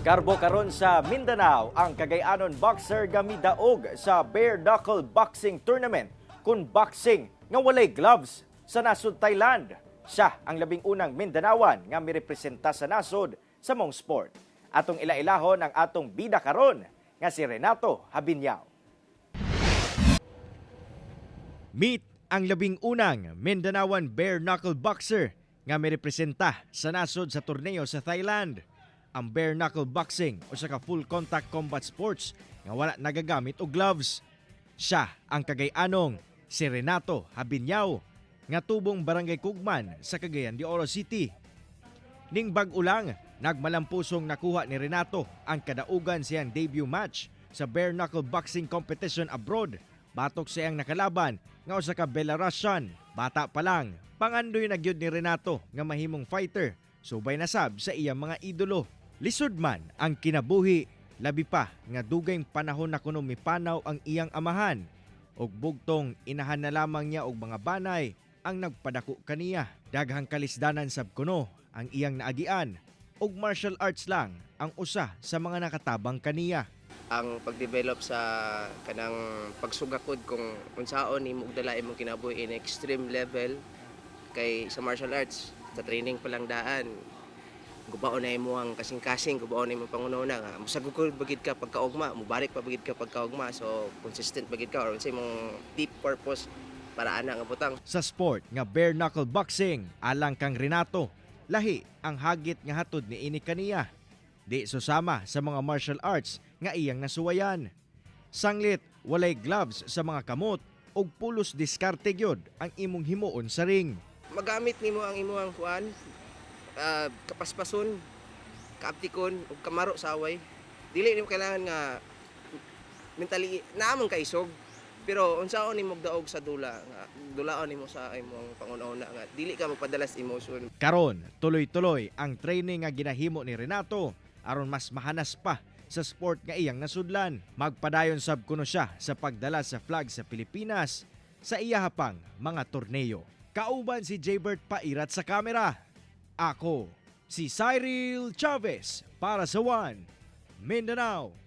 Karbo karon sa Mindanao ang Cagayanon boxer gamidaog sa bare knuckle boxing tournament kun boxing nga walay gloves sa nasod Thailand. Siya ang labing unang Mindanawan nga mirepresenta sa nasod sa mong sport. Atong ilailahon ang atong bida karon nga si Renato Habinyao. Meet ang labing unang Mindanawan bare knuckle boxer nga mirepresenta sa nasod sa torneo sa Thailand. Ang bare knuckle boxing o sa full contact combat sports nga wala nagagamit og gloves. Siya ang Cagayanong si Renato Habinyao nga tubong barangay Kugman sa Cagayan de Oro City. Ning bag-o lang nagmalampusong nakuha ni Renato ang kadaugan siyang debut match sa bare knuckle boxing competition abroad. Batok siyang nakalaban nga usa ka Belarusian. Bata pa lang, pangandoy na gyud ni Renato nga mahimong fighter. Subay na sab sa iyang mga idolo. Lisod man ang kinabuhi, labi pa nga dugayng panahon na kuno mipanaw ang iyang amahan. Og bugtong inahan na lamang niya og mga banay ang nagpadako kaniya. Daghang kalisdanan sab kuno ang iyang naagian. Og martial arts lang ang usa sa mga nakatabang kaniya. Ang pagdevelop sa kanang pagsugakod kung unsaon imo dala imong kinabuhi in extreme level kay sa martial arts sa training pa lang daan gubaon na imo ang kasing-kasing gubaon na imo panguna nga musagugod bagid ka pagkaugma mubarik pa bagid ka pagkaugma so consistent bagid ka or sa imong deep purpose para ana nga butang sa sport nga bare knuckle boxing alang kang Renato lahi ang hagit nga hatod ni ini kaniya. Di susama sa mga martial arts nga iyang nasuwayan. Sanglit, walay gloves sa mga kamot ug pulos diskarte gyud ang imong himuon sa ring. magamit nimo ang imong kuan kapaspason kaaptikon ug kamaro sa away dili nimo kailangan nga mentally naamon ka isog pero unsaon nimo daog sa dula nga dulaon nimo sa imong pangunahuna nga dili ka magpadalas emotion. Karon, tuloy-tuloy ang training nga ginahimo ni Renato aron mas mahanas pa sa sport nga iyang nasudlan. Magpadayon sab kuno siya sa pagdala sa flag sa Pilipinas sa iyahapang mga torneo. Kauban si Jaybert Pairat sa kamera. Ako, si Cyril Chavez para sa One Mindanao.